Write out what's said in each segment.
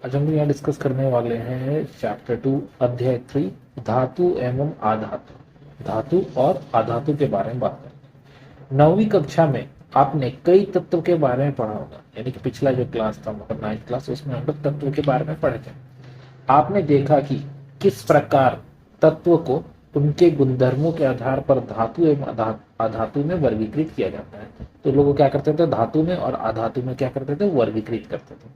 आज हम यहाँ डिस्कस करने वाले हैं चैप्टर 2 अध्याय 3 धातु एवं आधातु। धातु और आधातु के बारे में बात करें। 9वीं कक्षा में आपने कई तत्व के बारे में पढ़ा होगा, यानी कि पिछला जो क्लास था मतलब 9th क्लास, उसमें हम लोग तत्व के बारे में पढ़े थे। आपने देखा कि किस प्रकार तत्व को उनके गुणधर्मों के आधार पर धातु एवं आधातु में वर्गीकृत किया जाता है। तो लोग क्या करते थे, धातु में और आधातु में क्या करते थे, वर्गीकृत करते थे।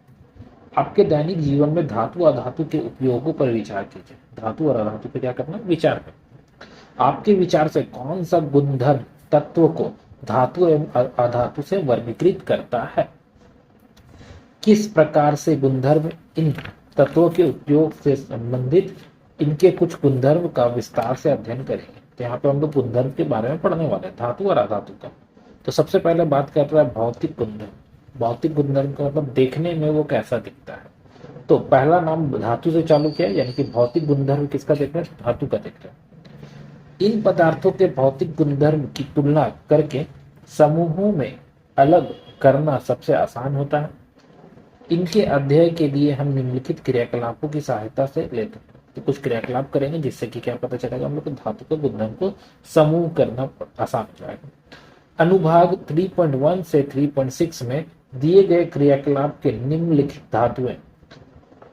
आपके दैनिक जीवन में धातु अधातु के उपयोगों पर विचार कीजिए। धातु और अधातु पे क्या करना, विचार करें। आपके विचार से कौन सा गुणधर्म तत्व को धातु एवं अधातु से वर्गीकृत करता है, किस प्रकार से गुणधर्म इन तत्वों के उपयोग से संबंधित इनके कुछ गुणधर्म का विस्तार से अध्ययन करेंगे। तो यहाँ पे हम लोग गुणधर्म के बारे में पढ़ने वाले हैं, धातु और अधातु का। तो सबसे पहले बात कर रहा है भौतिक गुणधर्म। भौतिक गुणधर्म का मतलब देखने में वो कैसा दिखता है। तो पहला नाम धातु से चालू किया, यानी कि भौतिक गुणधर्म किसका देख रहे हैं, धातु का देख रहे हैं। इन पदार्थों के भौतिक गुणधर्म की तुलना करके समूहों में अलग करना सबसे आसान होता है। इनके अध्ययन के लिए हम निम्नलिखित क्रियाकलापों की सहायता से लेते हैं। तो कुछ क्रियाकलाप करेंगे जिससे कि क्या पता चलेगा हम लोग को धातु के गुणधर्म को समूह करना आसान हो जाएगा। अनुभाग 3.1 से 3.6 में दिए गए क्रियाकलाप के निम्नलिखित धातुएं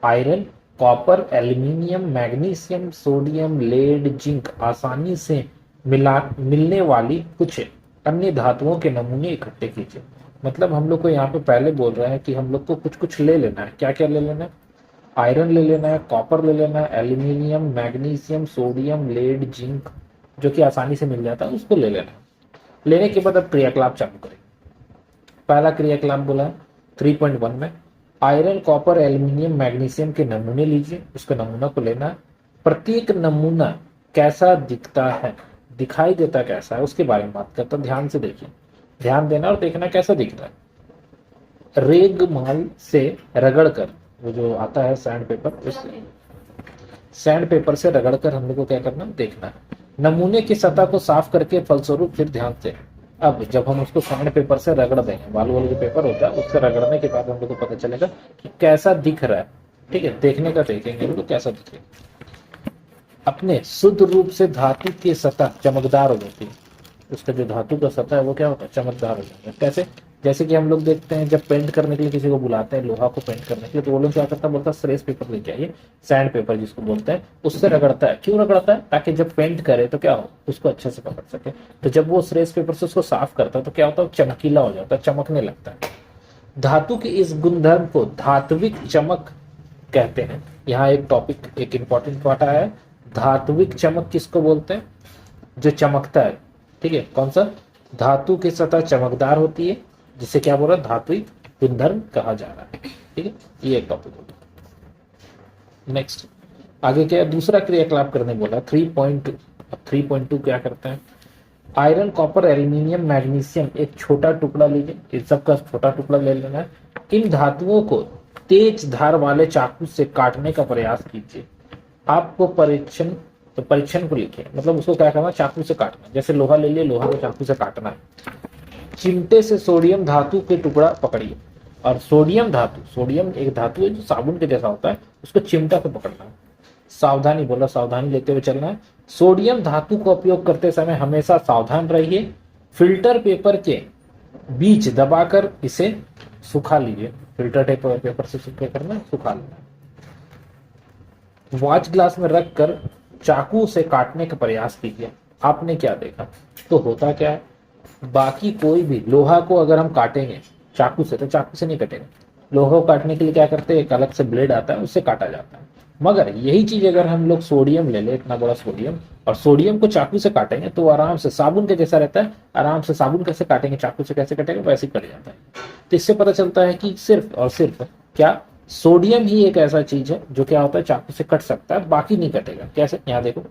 iron, copper, aluminium, magnesium, sodium, lead, zinc आसानी से मिलने वाली कुछ अन्य धातुओं के नमूने इकट्ठे कीजिए। मतलब हम लोग को यहाँ पे पहले बोल रहे हैं कि हम लोग को कुछ कुछ ले लेना है। क्या क्या ले लेना है, आयरन ले लेना है, कॉपर ले लेना है, aluminium, magnesium, sodium, lead, zinc जो कि आसानी से मिल जाता है, उसको ले लेना है। लेने के बाद अब क्रियाकलाप चालू करेंगे। पहला क्रियाकलाप बोला 3.1 में आयरन, कॉपर, एल्यूमिनियम, मैग्नीशियम के नमूने लीजिए। उसके नमूना को लेना है। प्रत्येक नमूना कैसा दिखता है, दिखाई देता कैसा है, उसके बारे में बात करता। ध्यान से देखिए, ध्यान देना और देखना कैसा दिख रहा है। रेगमाल से रगड़ कर, वो जो आता है सैंड पेपर, उस सैंड पेपर से रगड़ कर हम लोग को क्या करना, देखना है। नमूने की सतह को साफ करके फलस्वरूप फिर ध्यान से, अब जब हम उसको सैंड पेपर से रगड़ देंगे, बालू वाला जो पेपर होता है उससे रगड़ने के बाद हम लोग को पता चलेगा कि कैसा दिख रहा है। ठीक है, देखने का देखेंगे हम लोग कैसा दिखेगा। अपने शुद्ध रूप से धातु की सतह चमकदार हो जाती है। उसका जो धातु का सतह है वो क्या होता है, चमकदार हो जाता है। कैसे, जैसे कि हम लोग देखते हैं जब पेंट करने के लिए किसी को बुलाते हैं, लोहा को पेंट करने के लिए, तो वो लोग क्या करता है, बोलता है श्रेष्ठ पेपर लेके आइए, सैंड पेपर जिसको बोलते हैं, उससे रगड़ता है। क्यों रगड़ता है, ताकि जब पेंट करे तो क्या हो, उसको अच्छे से पकड़ सके। तो जब वो श्रेष्ठ पेपर से उसको साफ करता है तो क्या होता है, चमकीला हो जाता है, चमकने लगता है। धातु के इस गुणधर्म को धात्विक चमक कहते हैं। यहाँ एक टॉपिक, एक इंपॉर्टेंट पार्ट आया है, धात्विक चमक किसको बोलते हैं, जो चमकता है। ठीक है, कौन सा, धातु की सतह चमकदार होती है, जिसे क्या बोल रहा है, धात्विक गुणधर्म कहा जा रहा है। ठीक है, ये एक टॉपिक होगा। नेक्स्ट आगे क्या, दूसरा क्रियाकलाप करने बोला 3.2। अब 3.2 क्या करते हैं, आयरन, कॉपर, एल्यूमिनियम, मैग्नीशियम एक छोटा टुकड़ा लीजिए। इन सबका छोटा टुकड़ा ले लेना है। इन धातुओं को तेज धार वाले चाकू से काटने का प्रयास कीजिए। आपको परीक्षण को लिखिए, मतलब उसको क्या करना, चाकू से काटना। जैसे लोहा ले लिया, लोहा को चाकू से काटना है। चिमटे से सोडियम धातु के टुकड़ा पकड़िए। और सोडियम धातु, सोडियम एक धातु है जो साबुन के जैसा होता है, उसको चिमटा से पकड़ना है। सावधानी बोला, सावधानी लेते हुए चलना है। सोडियम धातु का उपयोग करते समय हमेशा सावधान रहिए। फिल्टर पेपर के बीच दबाकर इसे सुखा लीजिए। फिल्टर पेपर से सुखा लेना। वॉच ग्लास में रखकर चाकू से काटने का प्रयास कीजिए। आपने क्या देखा, तो होता क्या है, बाकी कोई भी लोहा को अगर हम काटेंगे चाकू से, तो चाकू से नहीं कटेंगे। लोहा को काटने के लिए क्या करते हैं, एक अलग से ब्लेड आता है, उससे काटा जाता है। मगर यही चीज अगर हम लोग सोडियम ले ले, इतना बड़ा सोडियम, और सोडियम को चाकू से काटेंगे तो आराम से साबुन के जैसा रहता है। आराम से साबुन कैसे काटेंगे, चाकू से कैसे कटेंगे, वैसे ही कट जाता है। तो इससे पता चलता है कि सिर्फ और सिर्फ क्या, सोडियम ही एक ऐसा चीज है जो क्या होता है, चाकू से कट सकता है, बाकी नहीं कटेगा। कैसे, यहाँ देखो,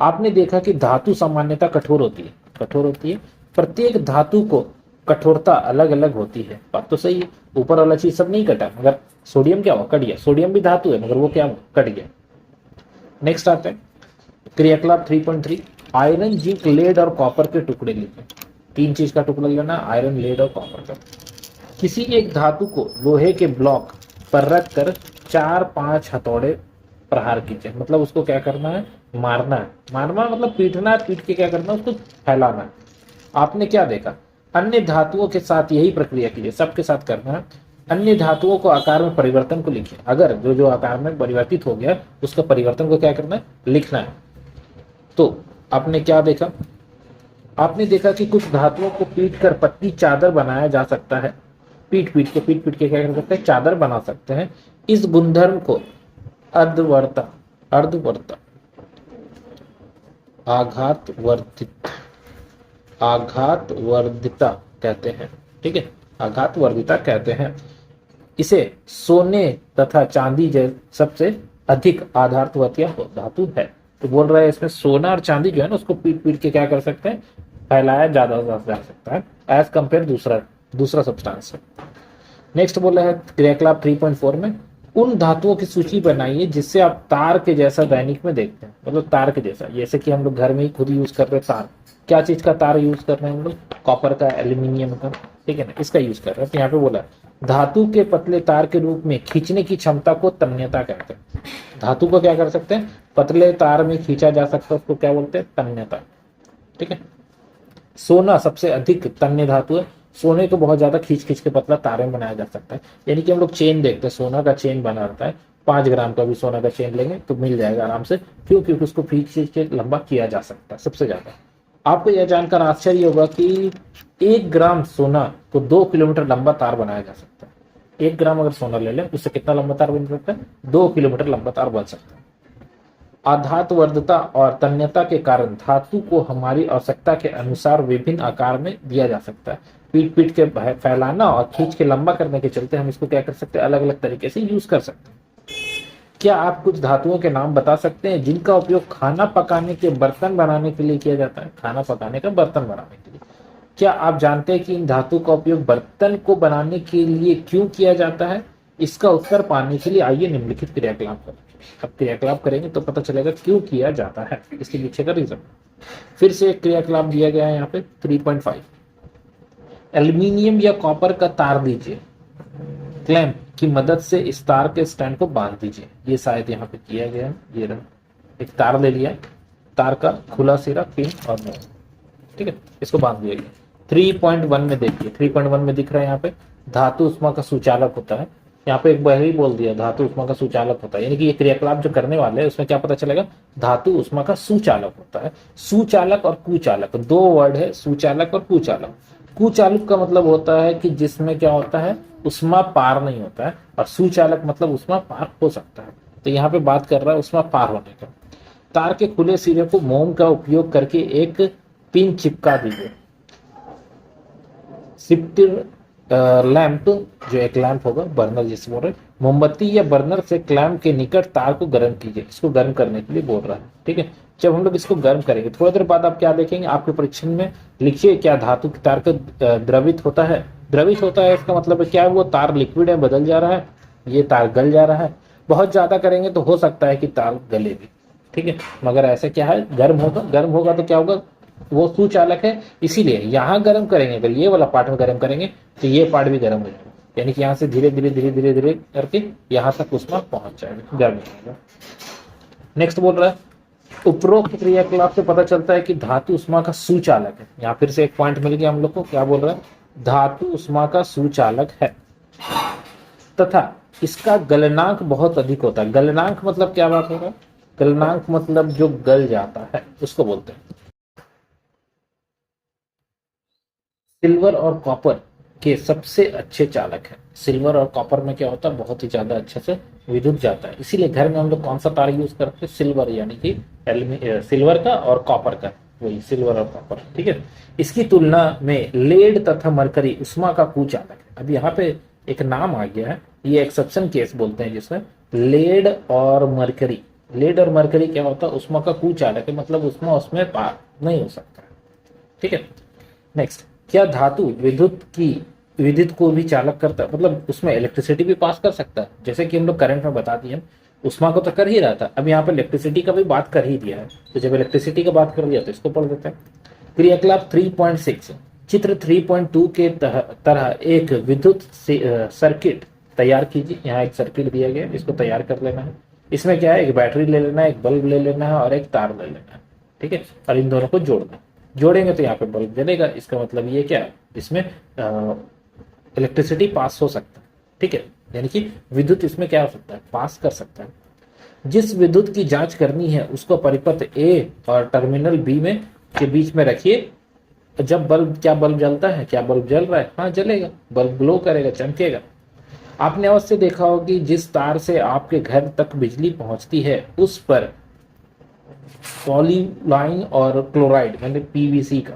आपने देखा कि धातु सामान्यतः कठोर होती है, कठोर होती है। प्रत्येक धातु को कठोरता अलग अलग होती है, बात तो सही है। ऊपर वाला चीज सब नहीं कटा, मगर सोडियम क्या हुआ, कट गया। सोडियम भी धातु है मगर वो क्या हुआ, कट गया। नेक्स्ट आते हैं क्रियाकलाप 3.3, आयरन, जिंक, लेड और कॉपर के टुकड़े लीजिए। 3 चीज का टुकड़ा लेना, आयरन, लेड और कॉपर का। किसी एक धातु को लोहे के ब्लॉक पर रखकर 4-5 हथौड़े प्रहार कीजिए। मतलब उसको क्या करना है, मारना है। मारना मतलब पीटना है, पीट के क्या करना है, उसको फैलाना है। आपने क्या देखा, अन्य धातुओं के साथ यही प्रक्रिया कीजिए, सबके साथ करना है। अन्य धातुओं को आकार में परिवर्तन को लिखिए। अगर जो जो आकार में परिवर्तित हो गया उसका परिवर्तन को क्या करना है, लिखना है। तो आपने क्या देखा, आपने देखा कि कुछ धातुओं को पीट कर पतली चादर बनाया जा सकता है। पीट पीट के क्या कर सकते हैं, चादर बना सकते हैं। इस गुणधर्म को अर्धवर्ता अर्धवर्ता आघात वर्धिता कहते हैं। ठीक है, आघात वर्धिता कहते हैं। इसे सोने तथा चांदी सबसे अधिक आघातवर्तीय धातु है। तो बोल रहा है इसमें सोना और चांदी जो है ना, उसको पीट पीट के क्या कर सकते हैं, फैलाया ज्यादा जा सकता है एज कंपेयर दूसरा सब्सटेंस है। नेक्स्ट बोला है क्रियाकलाप 3.4 में उन धातुओं की सूची बनाइए जिससे आप तार के जैसा दैनिक में देखते हैं। मतलब तार के जैसा, जैसे कि हम लोग घर में ही खुद यूज कर रहे हैं तार। क्या चीज का तार यूज कर रहे हैं हम लोग, कॉपर का, एल्यूमिनियम का, ठीक है ना, इसका यूज कर रहे हैं। तो यहाँ पे बोला धातु के पतले तार के रूप में खींचने की क्षमता को तन्यता कहते हैं। धातु को क्या कर सकते हैं, पतले तार में खींचा जा सकता है, उसको क्या बोलते हैं, तन्यता। ठीक है, सोना सबसे अधिक तन्य धातु है। सोने को बहुत ज्यादा खींच खींच के पतला तारे में बनाया जा सकता है। यानी कि हम लोग चेन देखते हैं, सोना का चेन बना रहता है, 5 ग्राम का भी सोना का चेन लेंगे तो मिल जाएगा आराम से। क्योंकि उसको खींच खींच के लंबा किया जा सकता है सबसे ज्यादा। आपको यह जानकर आश्चर्य होगा कि 1 ग्राम सोना को 2 किलोमीटर लंबा तार बनाया जा सकता है। 1 ग्राम अगर सोना ले लें उससे कितना लंबा तार बन सकता है, 2 किलोमीटर लंबा तार बन सकता है। आघातवर्धता और तन्यता के कारण धातु को हमारी आवश्यकता के अनुसार विभिन्न आकार में दिया जा सकता है। पीट पीट के फैलाना और खींच के लंबा करने के चलते हम इसको क्या कर सकते हैं, अलग अलग तरीके से यूज कर सकते हैं। क्या आप कुछ धातुओं के नाम बता सकते हैं जिनका उपयोग खाना पकाने के बर्तन बनाने के लिए किया जाता है। खाना पकाने का बर्तन बनाने के लिए। क्या आप जानते हैं कि इन धातु का उपयोग बर्तन को बनाने के लिए क्यों किया जाता है। इसका उत्तर पाने के लिए आइए निम्नलिखित क्रियाकलाप करें। अब क्रियाकलाप करेंगे तो पता चलेगा क्यों किया जाता है, इसके पीछे का रीजन। फिर से एक क्रियाकलाप दिया गया है यहाँ पे 3.5। एल्यूमिनियम या कॉपर का तार दीजिए, क्लैंप की मदद से इस तार के स्टैंड को बांध दीजिए। ये शायद यहाँ पे किया गया है। ये रहा, एक तार ले लिया, तार का खुला सिरा, पिन और नोक, ठीक है, इसको बांध दिया गया। 3.1 में देखिए, 3.1 में दिख रहा है यहाँ पे धातु उष्मा का सुचालक होता है। यहाँ पे एक बार ही बोल दिया धातु उष्मा का सुचालक होता है। यानी कि ये क्रियाकलाप जो करने वाले हैं उसमें क्या पता चलेगा, धातु उष्मा का सुचालक होता है। सुचालक और कुचालक 2 वर्ड है, सुचालक और कुचालक। कुचालक का मतलब होता है कि जिसमें क्या होता है, उष्मा पार नहीं होता है, और सुचालक मतलब उष्मा पार हो सकता है। तो यहाँ पे बात कर रहा है उष्मा पार होने का। तार के खुले सिरे को मोम का उपयोग करके एक पिन चिपका दीजिए। सिप्टिर लैंप, जो एक लैंप होगा, बर्नर जिसे बोल रहे, मोमबत्ती या बर्नर से क्लैंप के निकट तार को गर्म कीजिए। इसको गर्म करने के लिए बोल रहा है, ठीक है। जब हम लोग इसको गर्म करेंगे थोड़ी देर बाद आप क्या देखेंगे, आपके परीक्षण में लिखिए क्या धातु की तार का द्रवित होता है। द्रवित होता है इसका मतलब है क्या, वो तार लिक्विड में बदल जा रहा है, ये तार गल जा रहा है। बहुत ज्यादा करेंगे तो हो सकता है कि तार गले भी, ठीक है, मगर ऐसा क्या है, गर्म होगा। गर्म होगा तो क्या होगा, वो सुचालक है, इसीलिए यहाँ गर्म करेंगे, अगर ये वाला पार्ट में गर्म करेंगे तो ये पार्ट भी गर्म हो जाएगा। यानी कि यहाँ से धीरे धीरे धीरे धीरे धीरे करके यहाँ तक उष्मा पहुंच जाएगा, गर्म हो जाएगा। नेक्स्ट बोल रहा है उपरोक्त क्रियाकलाप से पता चलता है कि धातु उष्मा का सुचालक है। यहाँ फिर से एक पॉइंट मिल गया हम लोग को, क्या बोल रहा है, धातु उष्मा का सुचालक है तथा इसका गलनांक बहुत अधिक होता है। गलनांक मतलब क्या बात हो रहा है, गलनांक मतलब जो गल जाता है उसको बोलते हैं। सिल्वर और कॉपर के सबसे अच्छे चालक है। सिल्वर और कॉपर में क्या होता है, बहुत ही ज्यादा अच्छे से विद्युत जाता है। इसीलिए घर में हम लोग कौन सा तार यूज करते हैं, सिल्वर, यानी कि सिल्वर का और कॉपर का, वही सिल्वर और कॉपर, ठीक है। इसकी तुलना में लेड तथा मरकरी उष्मा का कुचालक है। अब यहाँ पे एक नाम आ गया है, ये एक्सेप्शन केस बोलते हैं जिसमें लेड और मरकरी। लेड और मरकरी क्या होता है, उष्मा का कुचालक है, मतलब उष्मा उसमें पार नहीं हो सकता, ठीक है। नेक्स्ट, क्या धातु विद्युत को भी चालक करता है, मतलब उसमें इलेक्ट्रिसिटी भी पास कर सकता है। जैसे कि हम लोग करंट में बता दिए, उष्मा को तो कर ही रहा था, अब यहाँ पे इलेक्ट्रिसिटी का भी बात कर ही दिया है। तो जब इलेक्ट्रिसिटी का बात कर दिया तो इसको पढ़ देते हैं। क्रियाकलाप 3.6, चित्र 3.2 के तरह एक विद्युत सर्किट तैयार कीजिए। यहाँ एक सर्किट दिया गया है, इसको तैयार कर लेना है। इसमें क्या है, एक बैटरी ले लेना है, एक बल्ब ले लेना है और एक तार ले लेना है, ठीक है। और इन दोनों को जोड़ना है। जोड़ेंगे तो यहाँ पे बल्ब जलेगा। इसका मतलब ये क्या है, इसमें इलेक्ट्रिसिटी पास हो सकता है, ठीक है, यानी कि विद्युत इसमें क्या हो सकता है, पास कर सकता है। जिस विद्युत की जांच करनी है उसको परिपथ ए और टर्मिनल बी में के बीच में रखिए। जब बल्ब, क्या बल्ब जलता है, क्या बल्ब जल रहा है, हाँ जलेगा, बल्ब ग्लो करेगा, चमकेगा। आपने अवश्य देखा होगा कि जिस तार से आपके घर तक बिजली पहुंचती है उस पर पॉलीलाइन और क्लोराइड यानी पीवीसी का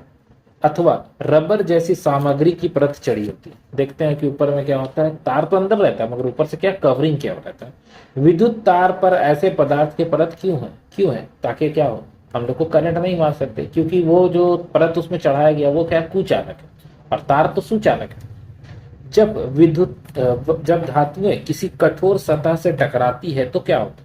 अथवा रबर जैसी सामग्री की परत चढ़ी होती है। देखते हैं कि ऊपर में क्या होता है, तार तो अंदर रहता है मगर ऊपर से क्या कवरिंग क्या रहता है। विद्युत तार पर ऐसे पदार्थ के परत क्यों है, ताकि क्या हो, हम लोग को करंट नहीं मार सकते, क्योंकि वो जो परत उसमें चढ़ाया गया वो क्या कुचालक है और तार तो सुचालक है। जब धातुएं किसी कठोर सतह से टकराती है तो क्या होता है,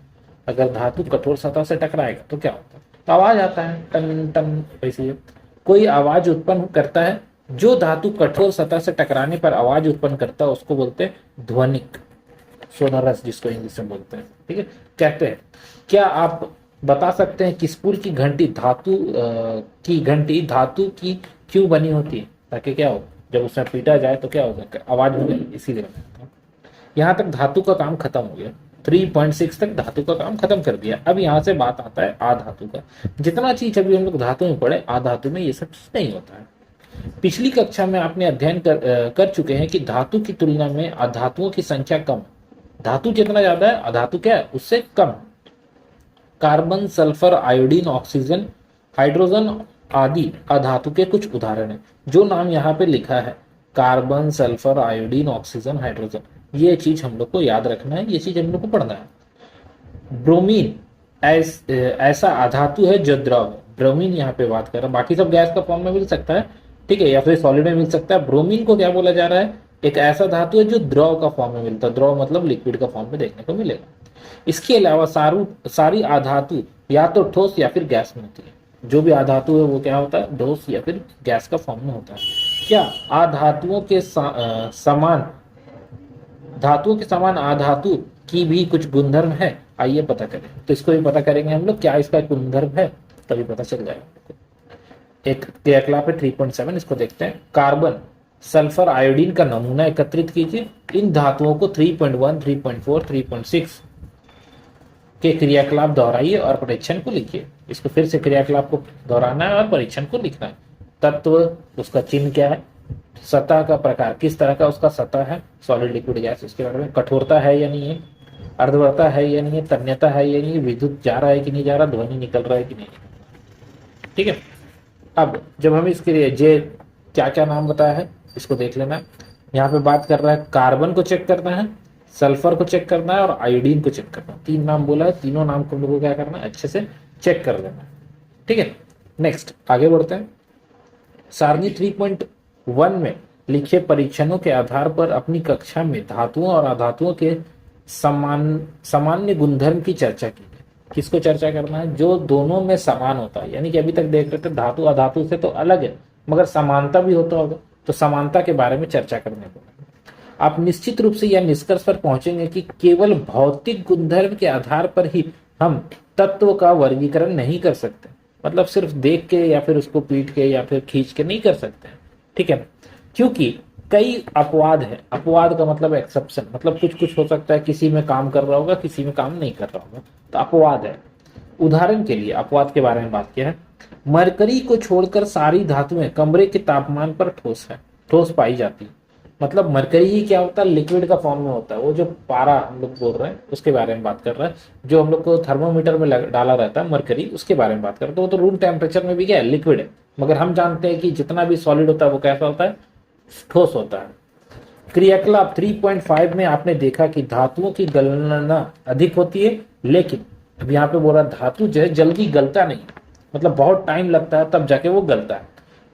अगर धातु कठोर सतह से टकराएगा तो क्या होता है, तो आवाज आता है, टन टन। वैसे कोई आवाज उत्पन्न करता है, जो धातु कठोर सतह से टकराने पर आवाज उत्पन्न करता है उसको बोलते हैं ध्वनिक, सोनोरस जिसको इंग्लिश में बोलते हैं, ठीक है। कहते हैं, क्या आप बता सकते हैं कि स्कूल की घंटी धातु की क्यों बनी होती है, ताकि क्या हो, जब उसमें पीटा जाए तो क्या होगा, आवाज होगी, इसीलिए। यहाँ तक धातु का काम खत्म हो गया। 3.6 तक धातु का काम खत्म कर दिया। अब यहाँ से बात आता है आधातु का। जितना चीज अभी हम लोग धातु में पढ़े, आधातु में ये सब चीज नहीं होता है। पिछली कक्षा में आपने अध्ययन कर चुके हैं कि धातु की तुलना में अधातुओं की संख्या कम है। धातु जितना ज्यादा है, अधातु क्या है, उससे कम है। Carbon, sulphur, iodine, oxygen, hydrogen आदि अधातु के कुछ उदाहरण हैं। जो नाम यहाँ पे लिखा है, carbon, sulphur, iodine, oxygen, hydrogen, ये चीज हम लोग को याद रखना है, ये चीज हम लोग को पढ़ना है। ब्रोमीन ऐसा अधातु है जो द्रव है। ब्रोमीन यहाँ पे बात कर रहा है, बाकी सब गैस का फॉर्म में मिल सकता है, ठीक है, या फिर सॉलिड में मिल सकता है। ब्रोमीन को क्या बोला जा रहा है, एक ऐसा धातु है जो द्रव का फॉर्म में मिलता है। द्रव मतलब लिक्विड का फॉर्म में देखने को मिलेगा। इसके अलावा सारी आधातु या तो ठोस या फिर गैस में होती है। जो भी आधातु है वो क्या होता है, ठोस या फिर गैस का फॉर्म में होता है। क्या आधातुओं के धातुओं के समान आधातु की भी कुछ गुणधर्म है, आइए पता करें। तो इसको भी पता करेंगे हम लोग, क्या इसका गुणधर्म है, तभी पता चल जाएगा। एक क्रियाकलाप है 3.7, इसको देखते हैं। कार्बन, सल्फर, आयोडीन का नमूना एकत्रित कीजिए। इन धातुओं को 3.1, 3.4, 3.6 के क्रियाकलाप दोहराइए और परीक्षण को लिखिए। इसको फिर से क्रियाकलाप को दोहराना है और परीक्षण को लिखना है। तत्व, उसका चिन्ह क्या है, सतह का प्रकार, किस तरह का उसका सतह है, सॉलिड, लिक्विड, गैस, उसके बारे में, कठोरता है या नहीं है, अर्धवरता है या नहीं है, तन्यता है या नहीं, विद्युत जा रहा है कि नहीं जा रहा, ध्वनि निकल रहा है कि नहीं, ठीक है। अब जब हम इसके लिए जे क्या क्या नाम बताया है इसको देख लेना है। यहाँ पे बात कर रहा है कार्बन को चेक करना है, सल्फर को चेक करना है और आयोडीन को चेक करना है। 3 नाम बोला है, तीनों नाम को हम लोग को क्या करना है, अच्छे से चेक कर लेना है, ठीक है। नेक्स्ट आगे बढ़ते हैं। सारणी 3.1 में लिखे परीक्षणों के आधार पर अपनी कक्षा में धातुओं और अधातुओं के सामान्य गुणधर्म की चर्चा की। किसको चर्चा करना है, जो दोनों में समान होता है, यानी कि अभी तक देख रहे थे धातु अधातु से तो अलग है मगर समानता भी होता होगा, तो समानता के बारे में चर्चा करने को। आप निश्चित रूप से यह निष्कर्ष पर पहुंचेंगे कि केवल भौतिक गुणधर्म के आधार पर ही हम तत्व का वर्गीकरण नहीं कर सकते। मतलब सिर्फ देख के या फिर उसको पीट के या फिर खींच के नहीं कर सकते, ठीक है, क्योंकि कई अपवाद है। अपवाद का मतलब एक्सेप्शन, मतलब कुछ कुछ हो सकता है, किसी में काम कर रहा होगा, किसी में काम नहीं कर रहा होगा, तो अपवाद है। उदाहरण के लिए अपवाद के बारे में बात किया है। मरकरी को छोड़कर सारी धातुएं कमरे के तापमान पर ठोस पाई जाती है। मतलब मरकरी ही क्या होता है, लिक्विड का फॉर्म में होता है। वो जो पारा हम लोग बोल रहे हैं उसके बारे में बात कर रहा है, जो हम लोग को थर्मोमीटर में डाला रहता है मरकरी, उसके बारे में बात कर रहे हैं। तो वो तो रूम टेम्परेचर में भी क्या है, लिक्विड है, मगर हम जानते हैं कि जितना भी सॉलिड होता है वो कैसा होता है, ठोस होता है। क्रियाकलाप 3.5 में आपने देखा कि धातुओं की गलना अधिक होती है, लेकिन अब यहाँ पे बोला धातु जो है जल्दी गलता नहीं, मतलब बहुत टाइम लगता है तब जाके वो गलता है।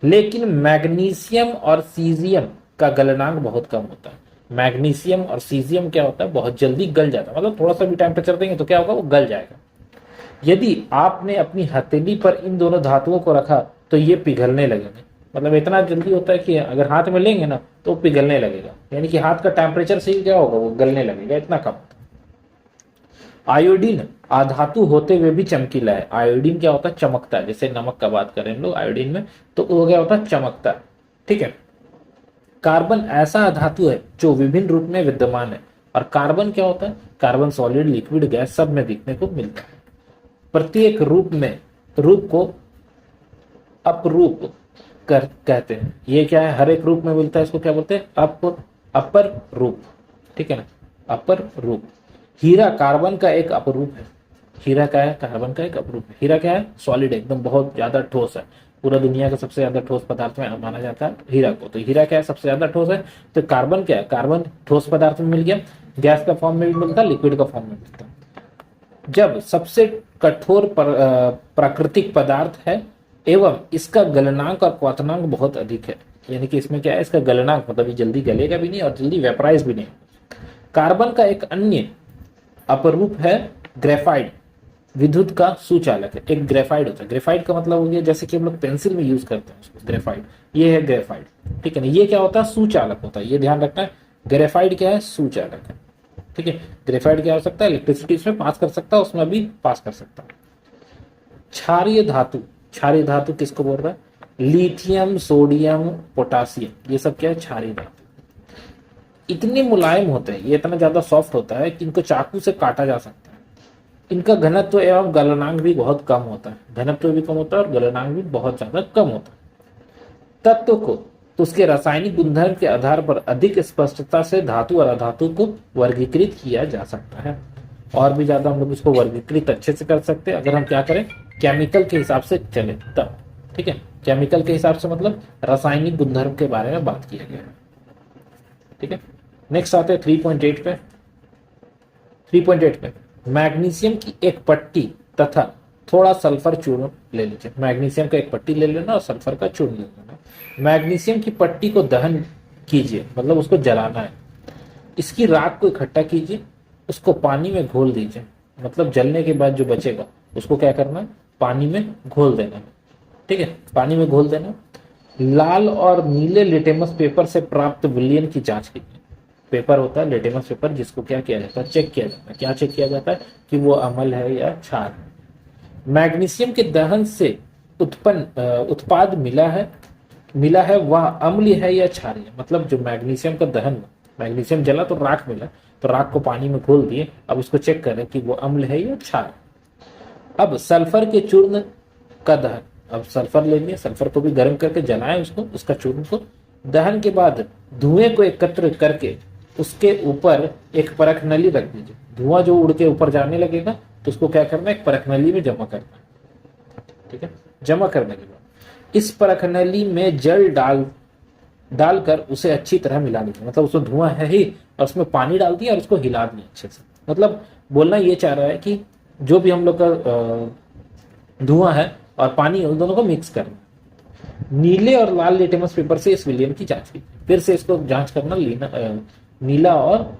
लेकिन मैग्नीशियम और सीजियम का गलनांक बहुत कम होता है। मैग्नीशियम और सीजियम क्या होता है, बहुत जल्दी गल जाता है, मतलब थोड़ा सा भी टेम्परेचर देंगे तो क्या होगा, वो गल जाएगा। यदि आपने अपनी हथेली पर इन दोनों धातुओं को रखा तो ये पिघलने लगेंगे, मतलब इतना जल्दी होता है कि अगर हाथ में लेंगे ना तो पिघलने लगेगा, यानी कि हाथ का टेम्परेचर से ही क्या होगा, वो गलने लगेगा, इतना कम। आयोडीन अधातु होते हुए भी चमकीला है। आयोडीन क्या होता है, चमकता है। जैसे नमक का बात करें हम लोग आयोडीन में, तो वो क्या होता है, चमकता है। ठीक है। कार्बन ऐसा धातु है जो विभिन्न रूप में विद्यमान है। और कार्बन क्या होता है, कार्बन सॉलिड, लिक्विड, गैस सब में दिखने को मिलता है। प्रत्येक रूप को अपरूप कहते हैं। ये क्या है, हर एक रूप में मिलता है, इसको क्या बोलते हैं, अपर रूप। ठीक है ना, अपर रूप। हीरा कार्बन का एक अपरूप है। हीरा क्या है, कार्बन का एक अपरूप है। हीरा क्या है, सॉलिड, एकदम बहुत ज्यादा ठोस है। पूरा दुनिया का सबसे ज्यादा ठोस पदार्थ में माना जाता है हीरा को। तो हीरा क्या है, सबसे ज्यादा ठोस है। तो कार्बन क्या है, कार्बन ठोस पदार्थ में मिल गया, गैस का फॉर्म में भी मिलता है, लिक्विड का फॉर्म में मिलता है। जब सबसे कठोर प्राकृतिक पदार्थ है एवं इसका गलनांक और क्वथनांक बहुत अधिक है। यानी कि इसमें क्या है, इसका गलनांक मतलब ये जल्दी गलेगा भी नहीं और जल्दी वेपराइज भी नहीं। कार्बन का एक अन्य अपरूप है ग्रेफाइट, विद्युत का सुचालक है। एक ग्रेफाइट होता है, ग्रेफाइट का मतलब हो गया जैसे कि हम लोग पेंसिल में यूज करते हैं उसको, ग्रेफाइट, ये है ग्रेफाइट। ठीक है ना, ये क्या होता है, सुचालक होता है, ये ध्यान रखना है। ग्रेफाइट क्या है, सुचालक है। ठीक है, ग्रेफाइट क्या हो सकता है, इलेक्ट्रिसिटी इसमें पास कर सकता है, उसमें भी पास कर सकता है। क्षारीय धातु, क्षारीय धातु किसको बोल रहा है, लिथियम, सोडियम, पोटासियम, ये सब क्या है, क्षारीय धातु। इतने मुलायम होते हैं, ये इतना ज्यादा सॉफ्ट होता है कि इनको चाकू से काटा जा सकता है। इनका घनत्व एवं गलनांक भी बहुत कम होता है, घनत्व भी कम होता है और गलनांक भी बहुत ज्यादा कम होता है। तत्व को तो उसके रासायनिक गुणधर्म के आधार पर अधिक स्पष्टता से धातु और अधातु को वर्गीकृत किया जा सकता है। और भी ज्यादा हम लोग इसको वर्गीकृत अच्छे से कर सकते हैं अगर हम क्या करें, केमिकल के हिसाब से चले तब। ठीक है, केमिकल के हिसाब से मतलब रासायनिक गुणधर्म के बारे में बात किया गया है। ठीक है, नेक्स्ट आते हैं 3.8 पे। 3.8 पे मैग्नीशियम की एक पट्टी तथा थोड़ा सल्फर चूर्ण ले लीजिए। मैग्नीशियम का एक पट्टी ले लेना और सल्फर का चूर्ण ले लेना। मैग्नीशियम की पट्टी को दहन कीजिए, मतलब उसको जलाना है। इसकी राख को इकट्ठा कीजिए, उसको पानी में घोल दीजिए, मतलब जलने के बाद जो बचेगा उसको क्या करना है, पानी में घोल देना। ठीक है, पानी में घोल देना। लाल और नीले लिटेमस पेपर से प्राप्त विलयन की जांच कीजिए। पेपर होता है लिटेमस पेपर, जिसको क्या किया जाता है, चेक किया जाता है। क्या चेक किया जाता है कि वो अम्ल है या क्षार है। मैग्नीशियम के दहन से उत्पाद मिला है वह अम्ल है या क्षार है। मतलब जो मैग्नीशियम का दहन, मैग्नीशियम जला तो राख मिला, तो राख को पानी में घोल दिए, अब उसको चेक करें कि वो अम्ल है या क्षार। अब सल्फर के चूर्ण का दहन, अब सल्फर लेंगे, सल्फर को भी गर्म करके जलाएं उसको, उसका चूर्ण को। दहन के बाद धुएं को एकत्र करके उसके ऊपर एक परख नली रख दीजिए। धुआं जो उड़ के ऊपर जाने लगेगा तो उसको क्या करना है, एक परख नली में जमा करना है। ठीक है, जमा करने के बाद इस परख नली में जल डालकर उसे अच्छी तरह मिला लीजिए। मतलब उसमें धुआं है ही और उसमें पानी डाल दिया और उसको हिला दिया अच्छे से। मतलब बोलना ये चाह रहा है कि जो भी हम लोग का धुआं है और पानी, उन दोनों को मिक्स करना। नीले और लाल लिटमस पेपर से इस विलयन की जांच की। फिर से इसको जांच करना, नीला और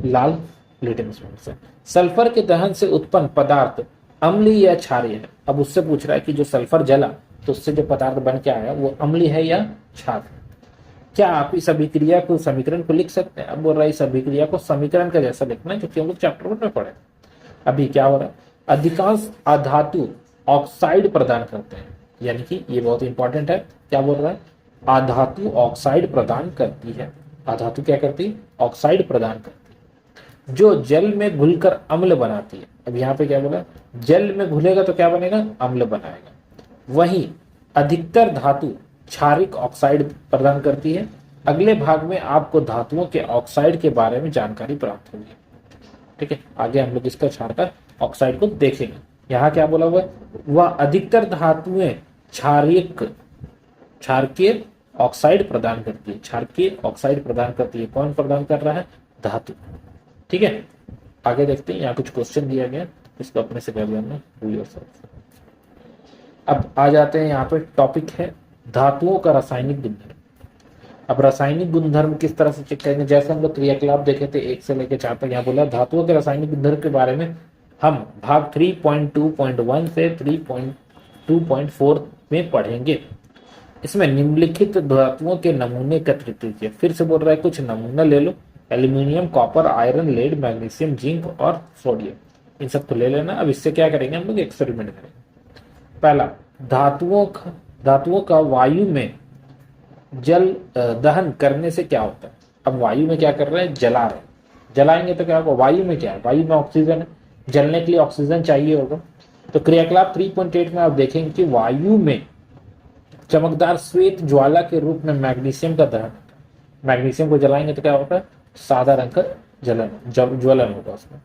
लाल लिटमस पेपर से। सल्फर के दहन से उत्पन्न पदार्थ अम्लीय या क्षारीय है। अब उससे पूछ रहा है कि जो सल्फर जला तो उससे जो पदार्थ बन के आया वो अम्लीय है या क्षार। क्या आप इस अभिक्रिया को, समीकरण को लिख सकते हैं। अब बोल रहा है इस अभिक्रिया को समीकरण का जैसा लिखना है, क्योंकि हम लोग चैप्टर 1 में पढ़े। अभी क्या हो रहा है, अधिकांश अधातु ऑक्साइड प्रदान करते हैं, यानी कि ये बहुत इंपॉर्टेंट है। क्या बोल रहा है, अधातु ऑक्साइड प्रदान करती है। अधातु क्या करती है, ऑक्साइड प्रदान करती है, जो जल में घुलकर अम्ल बनाती है। अब यहाँ पे क्या बोला, जल में घुलेगा तो क्या बनेगा, अम्ल बनाएगा। वहीं अधिकतर धातु क्षारिक ऑक्साइड प्रदान करती है। अगले भाग में आपको धातुओं के ऑक्साइड के बारे में जानकारी प्राप्त होगी। ठीक है, आगे हम लोग इसका क्षारक ऑक्साइड को देखेंगे। यहाँ क्या बोला हुआ है, वह अधिकतर धातुएं क्षारकीय ऑक्साइड प्रदान करती है। क्षारकीय ऑक्साइड प्रदान करती है, कौन प्रदान कर रहा है, धातु। ठीक है, आगे देखते हैं। यहाँ कुछ क्वेश्चन दिया गया, इसको अपने से कर लेना, डू योरसेल्फ। अब आ जाते हैं, यहाँ पे टॉपिक है धातुओं का रासायनिक गुणधर्म। अब रासायनिक गुणधर्म किस तरह से चेक करेंगे, जैसे हम लोग क्रियाकलाप देखे थे 1 से लेकर 4 तक। यहाँ बोला धातुओं के रासायनिक गुणधर्म के बारे में हम भाग 3.2.1 से 3.2.4 में पढ़ेंगे। इसमें निम्नलिखित धातुओं के नमूने एकत्रित कीजिए। फिर से बोल रहा है कुछ नमूना ले लो, aluminium, copper, iron, lead, magnesium, zinc और सोडियम, इन सबको ले लेना। अब इससे क्या करेंगे हम लोग, एक्सपेरिमेंट करेंगे। पहला, धातुओं का वायु में जल दहन करने से क्या होता है। अब वायु में क्या कर रहे हैं, जला रहे हैं। जलाएंगे तो क्या होगा, वायु में क्या है, वायु में ऑक्सीजन है, जलने के लिए ऑक्सीजन चाहिए होगा। तो क्रियाकलाप 3.8 में आप देखेंगे कि वायु में चमकदार श्वेत ज्वाला के रूप में मैग्नीशियम का दहन होता है। मैग्नीशियम को जलाएंगे तो क्या होता है, सादा रंग का ज्वलन होगा उसमें।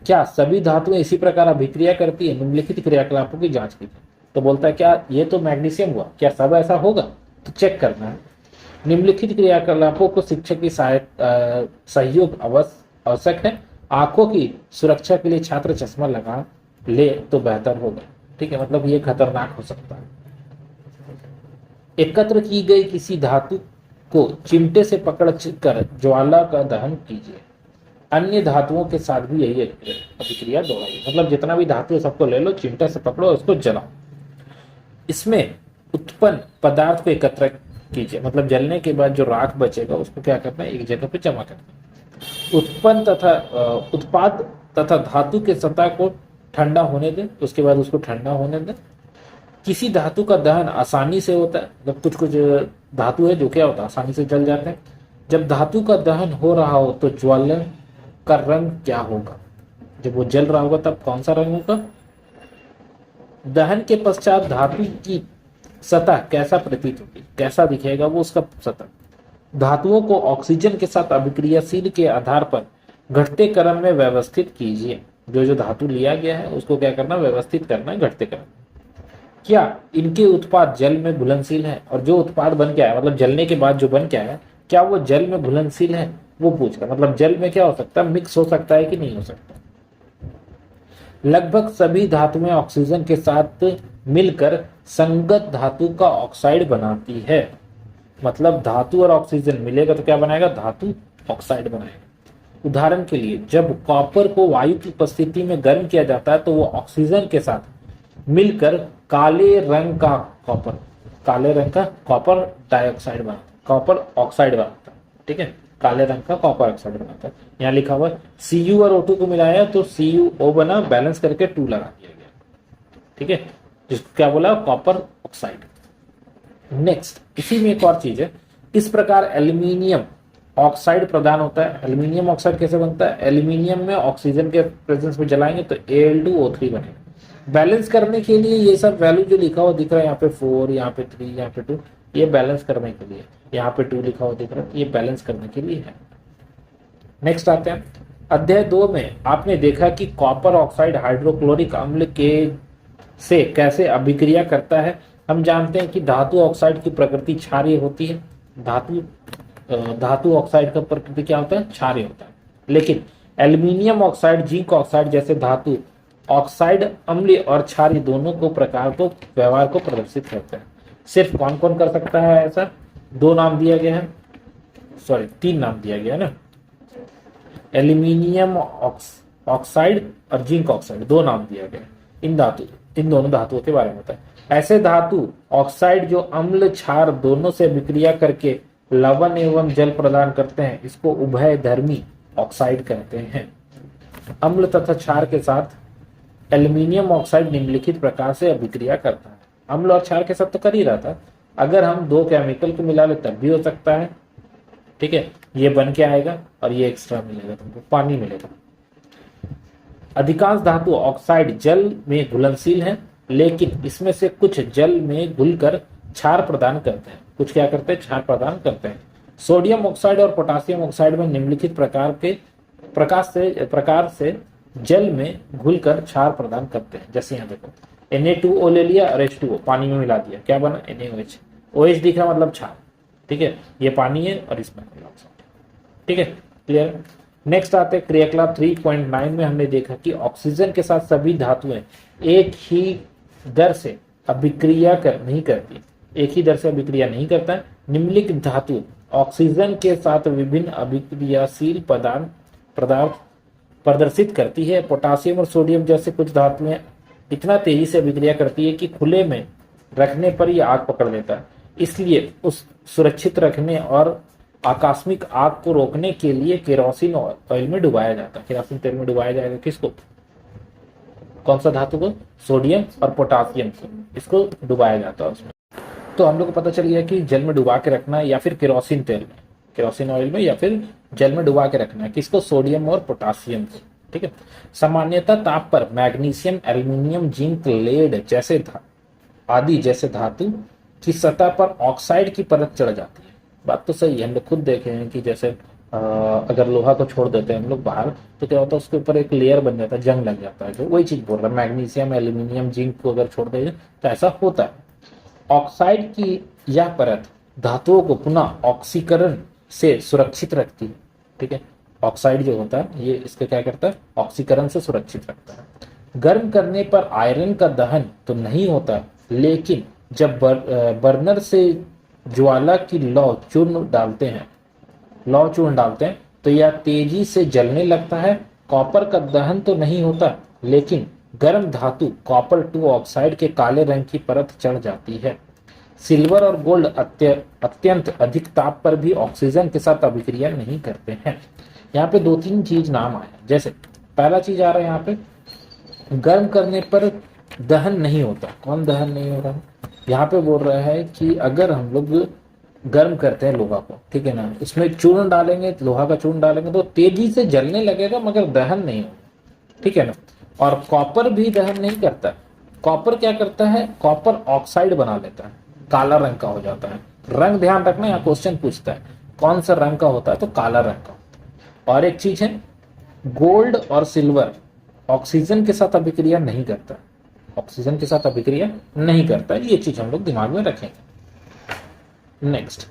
क्या सभी धातुएं इसी प्रकार अभिक्रिया करती है, निम्नलिखित क्रियाकलापों की जांच कीजिए। तो बोलता है क्या ये तो मैग्नीशियम हुआ, क्या सब ऐसा होगा, तो चेक करना है। निम्नलिखित क्रियाकलापों को शिक्षक की सहयोग आवश्यक है। आंखों की सुरक्षा के लिए छात्र चश्मा लगा ले तो बेहतर होगा। ठीक है, मतलब ये खतरनाक हो सकता है। एकत्र की गई किसी धातु को चिमटे से पकड़ कर ज्वाला का दहन कीजिए। अन्य धातुओं के साथ भी यही अभिक्रिया दोहराइए। मतलब जितना भी धातु है सबको ले लो, चिमटे से पकड़ो और उसको जलाओ। इसमें उत्पन्न पदार्थ को एकत्र कीजिए। मतलब जलने के बाद जो राख बचेगा उसको क्या करना है, एक जगह पे जमा करना है। उत्पाद तथा धातु के सतह को ठंडा होने दें, उसके बाद उसको ठंडा होने दें। किसी धातु का दहन आसानी से होता है, मतलब कुछ कुछ धातु है जो क्या होता है, आसानी से जल जाते हैं। जब धातु का दहन हो रहा हो तो ज्वलन का रंग क्या होगा, जब वो जल रहा होगा तब कौन सा रंग होगा। दहन के पश्चात धातु की सतह कैसा प्रतीत होगी, कैसा दिखेगा वो उसका सतह। धातुओं को ऑक्सीजन के साथ अभिक्रियाशील के आधार पर घटते क्रम में व्यवस्थित कीजिए। जो जो धातु लिया गया है उसको क्या करना, व्यवस्थित करना है घटते क्रम। क्या इनके उत्पाद जल में घुलनशील है, और जो उत्पाद बन के आया, मतलब जलने के बाद जो बन के आया, क्या वो जल में घुलनशील है, वो पूछ रहा। मतलब जल में क्या हो सकता है, मिक्स हो सकता है कि नहीं हो सकता। लगभग सभी धातुएं ऑक्सीजन के साथ मिलकर संगत धातु का ऑक्साइड बनाती है। मतलब धातु और ऑक्सीजन मिलेगा तो क्या बनाएगा, धातु ऑक्साइड बनाएगा। उदाहरण के लिए जब कॉपर को वायु की उपस्थिति में गर्म किया जाता है तो वो ऑक्सीजन के साथ मिलकर काले रंग का कॉपर डाइऑक्साइड बनाता है, कॉपर ऑक्साइड बनाता है। ठीक है, काले रंग का कॉपर ऑक्साइड बनाता है। यहाँ लिखा हुआ Cu और O2 को मिलाया तो CuO बना, बैलेंस करके 2 लगा दिया गया। ठीक है, जिसको क्या बोला, कॉपर ऑक्साइड। नेक्स्ट, इसी में एक और चीज है, इस प्रकार एल्यूमिनियम ऑक्साइड प्रदान होता है। एल्यूमिनियम ऑक्साइड कैसे बनता है, एल्यूमिनियम में ऑक्सीजन के प्रेजेंस में जलाएंगे तो Al2O3 बनेगा। बैलेंस करने के लिए ये सब वैल्यू जो लिखा हुआ दिख रहा है, यहाँ पे 4, यहाँ पे 3, यहाँ पे 2, ये बैलेंस करने के लिए, यहाँ पे 2 लिखा हुआ दिख रहा है, ये बैलेंस करने के लिए है। नेक्स्ट आते हैं अध्याय 2 में। आपने देखा कि कॉपर ऑक्साइड हाइड्रोक्लोरिक अम्ल के से कैसे अभिक्रिया करता है। हम जानते हैं कि धातु ऑक्साइड की प्रकृति क्षारीय होती है। धातु ऑक्साइड का प्रकृति क्या होता है, क्षारीय होता है। लेकिन एल्यूमिनियम ऑक्साइड, जिंक ऑक्साइड जैसे धातु ऑक्साइड अम्लीय और क्षारीय दोनों को प्रकार को व्यवहार को प्रदर्शित करते हैं। सिर्फ कौन कौन कर सकता है ऐसा, 2 नाम दिया गया है, सॉरी 3 नाम दिया गया है ना, एल्यूमिनियम ऑक्साइड और जिंक ऑक्साइड 2 नाम दिया गया। इन दोनों धातुओं के बारे में होता है। ऐसे धातु ऑक्साइड जो अम्ल क्षार दोनों से विक्रिया करके लवण एवं जल प्रदान करते हैं, इसको उभयधर्मी ऑक्साइड कहते हैं। अम्ल तथा क्षार के साथ एल्यूमिनियम ऑक्साइड निम्नलिखित प्रकार से अभिक्रिया करता है। अम्ल और क्षार के साथ तो कर ही रहा था, अगर हम 2 केमिकल को मिला ले तब भी हो सकता है। ठीक है, ये बन के आएगा और ये एक्स्ट्रा मिलेगा, तुमको पानी मिलेगा। अधिकांश धातु ऑक्साइड जल में घुलनशील है, लेकिन इसमें से कुछ जल में घुलकर क्षार प्रदान करते हैं। कुछ क्या करते हैं, क्षार प्रदान करते हैं। सोडियम ऑक्साइड और पोटासियम ऑक्साइड में निम्नलिखित प्रकार से जल में घुलकर क्षार प्रदान करते हैं। जैसे यहाँ देखो Na2O ले लिया और H2O पानी में मिला दिया, क्या बना, NaOH। OH दिख रहा मतलब क्षार। ठीक है, ये पानी है और इसमें ऑक्साइड। ठीक है, क्लियर। नेक्स्ट आते हैं क्रियाकलाप 3.9 में। हमने देखा कि ऑक्सीजन के साथ सभी धातुएं एक ही दर से अभिक्रिया नहीं करती, एक ही दर से अभिक्रिया नहीं करता है। निम्नलिखित धातु ऑक्सीजन के साथ विभिन्न अभिक्रियाशील पदार्थ प्रदर्शित करती है। पोटासियम और सोडियम जैसे कुछ धातुएं इतना तेजी से अभिक्रिया करती है कि खुले में रखने पर यह आग पकड़ लेता है। इसलिए उस सुरक्षित रखने और आकस्मिक आग को रोकने के लिए केरोसिन ऑयल में डुबाया जाता है। केरोसिन तेल में डुबाया जाएगा किसको, कौन सा धातु को, सोडियम और पोटासियम को, इसको डुबाया जाता है उसमें। तो हम लोग को पता चल गया कि जल में डुबा के रखना है या फिर केरोसिन तेल में, केरोसिन ऑयल में या फिर जल में डुबा के रखना है किसको, सोडियम और पोटासियम को। ठीक है। सामान्यतः ताप पर मैग्नीशियम, एल्यूमिनियम, जिंक, लेड जैसे आदि जैसे धातु की सतह पर ऑक्साइड की परत चढ़ जाती है। बात तो सही है, हम लोग खुद देखे हैं कि जैसे अगर लोहा को छोड़ देते हैं हम लोग बाहर तो क्या होता है, उसके ऊपर एक लेयर बन जाता है, जंग लग जाता है। तो वही चीज बोल रहा है, मैग्नीशियम, एल्यूमिनियम, जिंक को अगर छोड़ देंगे तो ऐसा होता है। ऑक्साइड की यह परत धातुओं को पुनः ऑक्सीकरण से सुरक्षित रखती है। ठीक है। ऑक्साइड जो होता है ये इसके क्या करता है, ऑक्सीकरण से सुरक्षित रखता है। गर्म करने पर आयरन का दहन तो नहीं होता, लेकिन जब बर्नर से ज्वाला की लौ चूर्ण डालते हैं तो यह तेजी से जलने लगता है। कॉपर का दहन तो नहीं होता, लेकिन गर्म धातु कॉपर 2 ऑक्साइड के काले रंग की परत चढ़ जाती है। सिल्वर और गोल्ड अत्यंत अधिक ताप पर भी ऑक्सीजन के साथ अभिक्रिया नहीं करते हैं। यहाँ पे 2-3 चीज नाम आए, जैसे पहला चीज आ रहा है यहाँ पे, गर्म करने पर दहन नहीं होता। कौन दहन नहीं हो रहा है, यहाँ पे बोल रहा है कि अगर हम लोग गर्म करते हैं लोहा को, ठीक है ना, इसमें चूर्ण डालेंगे, लोहा का चूर्ण डालेंगे तो तेजी से जलने लगेगा मगर दहन नहीं होगा। ठीक है ना। और कॉपर भी दहन नहीं करता। कॉपर क्या करता है, कॉपर ऑक्साइड बना लेता है, काला रंग का हो जाता है। रंग ध्यान रखना, यहाँ क्वेश्चन पूछता है कौन सा रंग का होता है, तो काला रंग का होता है। और एक चीज है, गोल्ड और सिल्वर ऑक्सीजन के साथ अभिक्रिया नहीं करता, ऑक्सीजन के साथ अभिक्रिया नहीं करता। ये चीज हम लोग दिमाग में रखेंगे। नेक्स्ट,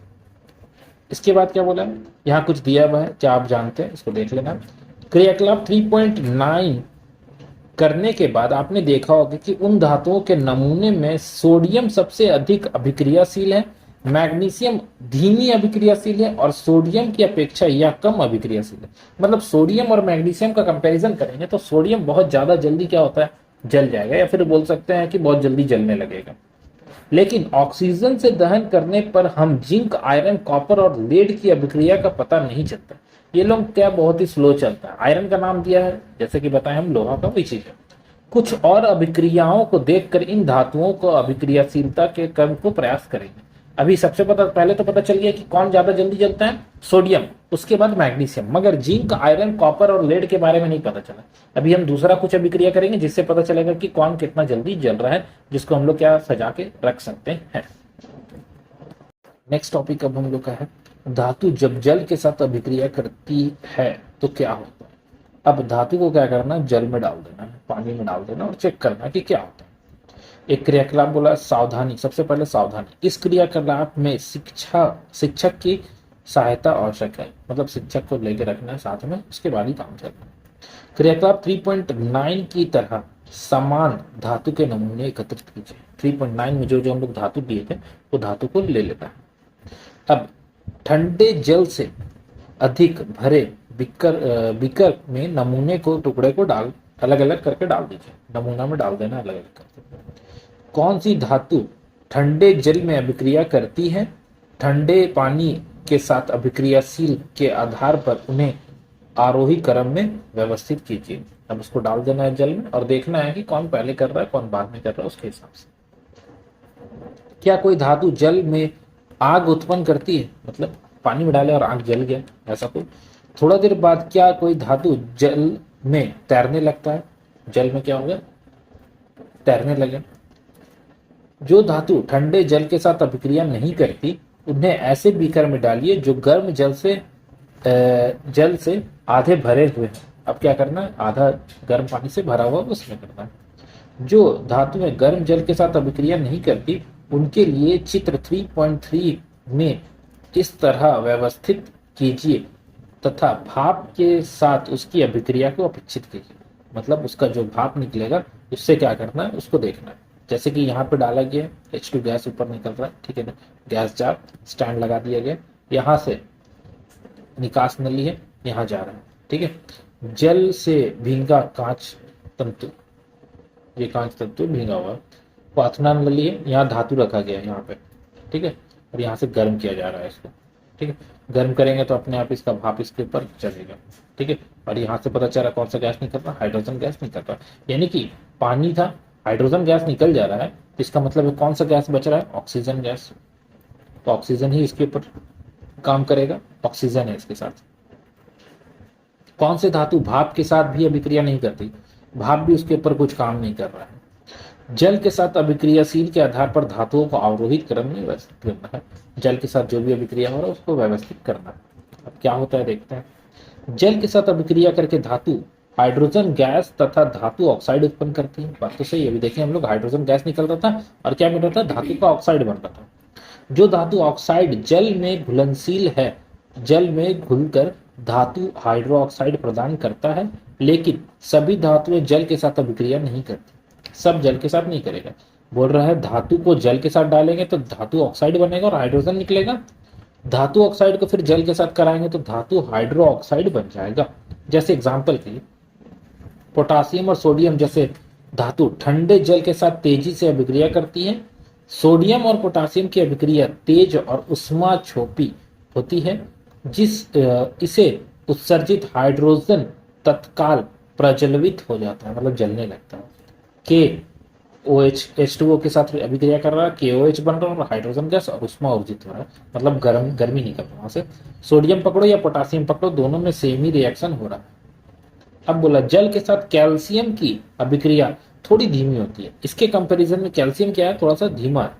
इसके बाद क्या बोला है, यहाँ कुछ दिया हुआ है, क्या आप जानते हैं, इसको देख लेना। क्रियाकलाप 3.9 करने के बाद आपने देखा होगा कि उन धातुओं के नमूने में सोडियम सबसे अधिक अभिक्रियाशील है, मैग्नीशियम धीमी अभिक्रियाशील है और सोडियम की अपेक्षा यह कम अभिक्रियाशील है। मतलब सोडियम और मैग्नीशियम का कंपैरिजन करेंगे तो सोडियम बहुत ज्यादा जल्दी क्या होता है, जल जाएगा, या फिर बोल सकते हैं कि बहुत जल्दी जलने लगेगा। लेकिन ऑक्सीजन से दहन करने पर हम जिंक, आयरन, कॉपर और लेड की अभिक्रिया का पता नहीं चलता। ये लोग क्या बहुत ही स्लो चलता है। आयरन का नाम दिया है, जैसे कि बताएं हम लोहा का, वही चीज है। कुछ और अभिक्रियाओं को देखकर इन धातुओं को अभिक्रियाशीलता के क्रम को प्रयास करेंगे। अभी सबसे पहले तो पता चल गया कि कौन ज्यादा जल्दी जलता है, सोडियम, उसके बाद मैग्नीशियम, मगर जिंक, आयरन, कॉपर और लेड के बारे में नहीं पता चला। अभी हम दूसरा कुछ अभिक्रिया करेंगे जिससे पता चलेगा कि कौन कितना जल्दी जल रहा है, जिसको हम लोग क्या सजा के रख सकते हैं। नेक्स्ट टॉपिक अब हम लोग का है, धातु जब जल के साथ अभिक्रिया करती है तो क्या होता है। अब धातु को क्या करना है, जल में डाल देना है, पानी में डाल देना और चेक करना कि क्या होता है। एक क्रियाकलाप बोला सावधानी, सबसे पहले सावधानी। इस क्रियाकलाप में शिक्षक की सहायता आवश्यक है, मतलब शिक्षक को लेकर रखना है साथ में, उसके बाद ही काम करना है। क्रियाकलाप 3.9 की तरह समान धातु के नमूने एकत्रित कीजिए। 3.9 में जो हम लोग धातु दिए थे वो धातु को ले लेता है। अब ठंडे जल से अधिक भरे बीकर में नमूने को, टुकड़े को अलग अलग करके डाल दीजिए। नमूना में डाल देना अलग अलग करके। कौन सी धातु ठंडे जल में अभिक्रिया करती है, ठंडे पानी के साथ अभिक्रियाशील के आधार पर उन्हें आरोही क्रम में व्यवस्थित कीजिए। अब उसको डाल देना है जल में और देखना है कि कौन पहले कर रहा है कौन बाद में कर रहा है, उसके हिसाब से। क्या कोई धातु जल में आग उत्पन्न करती है, मतलब पानी में डाले और आग जल गया, ऐसा कोई। थोड़ा देर बाद क्या कोई धातु जल में तैरने लगता है, जल में क्या होगा, तैरने लगे। जो धातु ठंडे जल के साथ अभिक्रिया नहीं करती उन्हें ऐसे बीकर में डालिए जो गर्म जल से आधे भरे हुए हैं। अब क्या करना है, आधा गर्म पानी से भरा हुआ उसमें करना है। जो धातुएं गर्म जल के साथ अभिक्रिया नहीं करती उनके लिए चित्र 3.3 में इस तरह व्यवस्थित कीजिए तथा भाप के साथ उसकी अभिक्रिया को अपेक्षित कीजिए। मतलब उसका जो भाप निकलेगा उससे क्या करना है, उसको देखना है। जैसे कि यहाँ पे डाला गया H2 गैस ऊपर निकल रहा है, ठीक है ना, गैस जार स्टैंड लगा दिया गया, यहाँ से निकास नली है, यहाँ जा रहा है, ठीक है। जल से भींगा कांच तंतु, ये कांच तंतु भींगा हुआ, क्वाथनान नली है, यहाँ धातु रखा गया है यहाँ पे, ठीक है। और यहाँ से गर्म किया जा रहा है इसको, ठीक है। गर्म करेंगे तो अपने आप इसका भाप इसके ऊपर चलेगा, ठीक है। और यहाँ से पता चला कौन सा गैस निकल रहा, हाइड्रोजन गैस निकल रहा है। यानी कि पानी था, हाइड्रोजन गैस निकल जा रहा है, तो इसका मतलब है कौन सा गैस बच रहा है, ऑक्सीजन गैस। तो ऑक्सीजन ही इसके ऊपर काम करेगा, ऑक्सीजन है इसके साथ। कौन से धातु भाप के साथ भी अभिक्रिया नहीं करती, भाप भी उसके ऊपर कुछ काम नहीं कर रहा है। जल के साथ अभिक्रियाशील के आधार पर धातुओं को अवरोहित क्रम में व्यवस्थित करना है। जल के साथ जो भी अभिक्रिया हो रहा है उसको व्यवस्थित करना है। अब क्या होता है देखते हैं। जल के साथ अभिक्रिया करके धातु हाइड्रोजन गैस तथा धातु ऑक्साइड उत्पन्न करती है। बात तो सही है, अभी देखिए हम लोग हाइड्रोजन गैस निकल रहा था और क्या मिल रहा था, धातु का ऑक्साइड बन रहा था। जो धातु ऑक्साइड जल में घुलनशील है, जल में घुलकर धातु हाइड्रो ऑक्साइड प्रदान करता है, लेकिन सभी धातुएं जल के साथ अभिक्रिया नहीं करती। सब जल के साथ नहीं करेगा। बोल रहा है धातु को जल के साथ डालेंगे तो धातु ऑक्साइड बनेगा और हाइड्रोजन निकलेगा। धातु ऑक्साइड को फिर जल के साथ कराएंगे तो धातु हाइड्रो ऑक्साइड बन जाएगा। जैसे एग्जांपल के लिए पोटासियम और सोडियम जैसे धातु ठंडे जल के साथ तेजी से अभिक्रिया करती है। सोडियम और पोटासियम की अभिक्रिया तेज और उष्माक्षोपी होती है, इसे उत्सर्जित हाइड्रोजन तत्काल प्रज्वलित हो जाता है, मतलब जलने लगता है। के ओ एच H2O के साथ अभिक्रिया कर रहा है, KOH बन रहा है और हाइड्रोजन गैस और उष्मा अर्जित हो रहा है, मतलब गर्मी निकल रहा है वहां से। सोडियम पकड़ो या पोटासियम पकड़ो, दोनों में सेम ही रिएक्शन हो रहा है। अब बोला जल के साथ कैल्शियम की अभिक्रिया थोड़ी धीमी होती है। इसके कंपैरिजन में कैल्शियम क्या है, थोड़ा सा धीमा है,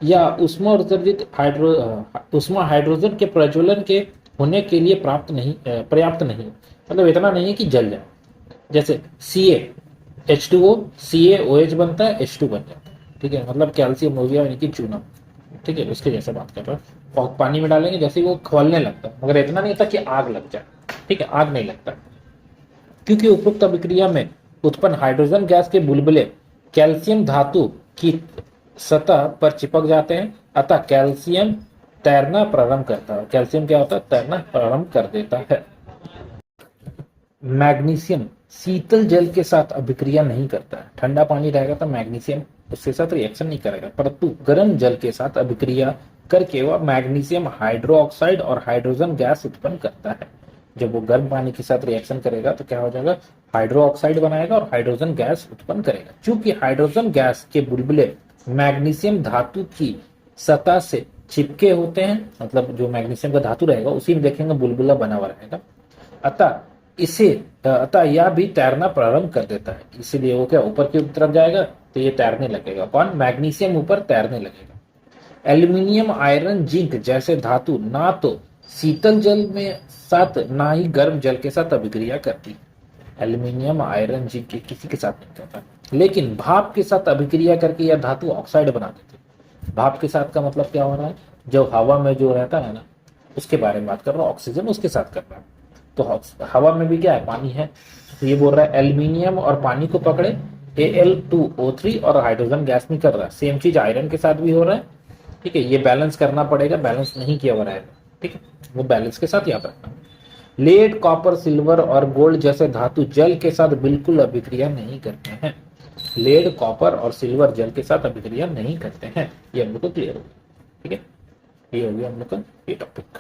या उष्मा उत्सर्जित उष्मा हाइड्रोजन के प्रज्वलन के होने के लिए पर्याप्त नहीं, मतलब इतना नहीं है कि जल जाए। जैसे H2O CaOH बनता है, H2 बन जाता है, ठीक है। मतलब कैल्शियम हो गया यानी कि चूना, ठीक है। उसके जैसे बात कर रहा है। और पानी में डालेंगे जैसे वो खौलने लगता है, मगर इतना नहीं होता कि आग लग जाए, ठीक है, आग नहीं लगता। क्योंकि उपरोक्त अभिक्रिया में उत्पन्न हाइड्रोजन गैस के बुलबुले कैल्शियम धातु की सतह पर चिपक जाते हैं, अतः कैल्शियम तैरना प्रारंभ करता है। कैल्शियम क्या होता है, तैरना प्रारंभ कर देता है। मैग्नीशियम शीतल जल के साथ अभिक्रिया नहीं करता है। ठंडा पानी रहेगा तो मैग्नीशियम उसके साथ रिएक्शन नहीं करेगा, परंतु गर्म जल के साथ अभिक्रिया करके वह मैग्नीशियम हाइड्रो ऑक्साइड और हाइड्रोजन गैस उत्पन्न करता है। जब वो गर्म पानी के साथ रिएक्शन करेगा तो क्या हो जाएगा, हाइड्रो ऑक्साइड बनाएगा और हाइड्रोजन गैस उत्पन्न करेगा। चूंकि हाइड्रोजन गैस के बुलबुले मैग्नीशियम धातु की सतह से चिपके होते हैं, मतलब जो मैग्नीशियम का धातु रहेगा उसी में देखेंगे बुलबुला बना हुआ रहेगा, अतः यह भी तैरना प्रारंभ कर देता है। इसीलिए वो क्या ऊपर की तरफ जाएगा तो ये तैरने लगेगा। कौन, मैग्नीशियम ऊपर तैरने लगेगा। एल्यूमिनियम आयरन जिंक जैसे धातु ना तो शीतल जल में साथ ना ही गर्म जल के साथ अभिक्रिया करती। एल्यूमिनियम आयरन जिंक किसी के साथ नहीं करता, लेकिन भाप के साथ अभिक्रिया करके यह धातु ऑक्साइड बना देती। भाप के साथ का मतलब क्या हो रहा है, जो हवा में जो रहता है ना, उसके बारे में बात कर रहा हूँ, ऑक्सीजन उसके साथ कर रहा है। तो हवा में भी क्या है, पानी है। तो ये बोल रहा है एल्यूमिनियम और पानी को पकड़े Al2O3 और हाइड्रोजन गैस में कर रहा है। सेम चीज आयरन के साथ भी हो रहा है, ठीक है। ये बैलेंस करना पड़ेगा, बैलेंस नहीं किया हुआ रहेगा, ठीक है, वो बैलेंस के साथ याद रखना। लेड, कॉपर, सिल्वर और गोल्ड जैसे धातु जल के साथ बिल्कुल अभिक्रिया नहीं करते हैं। लेड, कॉपर और सिल्वर जल के साथ अभिक्रिया नहीं करते हैं। ये हम लोग को क्लियर हो गया, ठीक है। ये हो गया हम लोग का ये टॉपिक।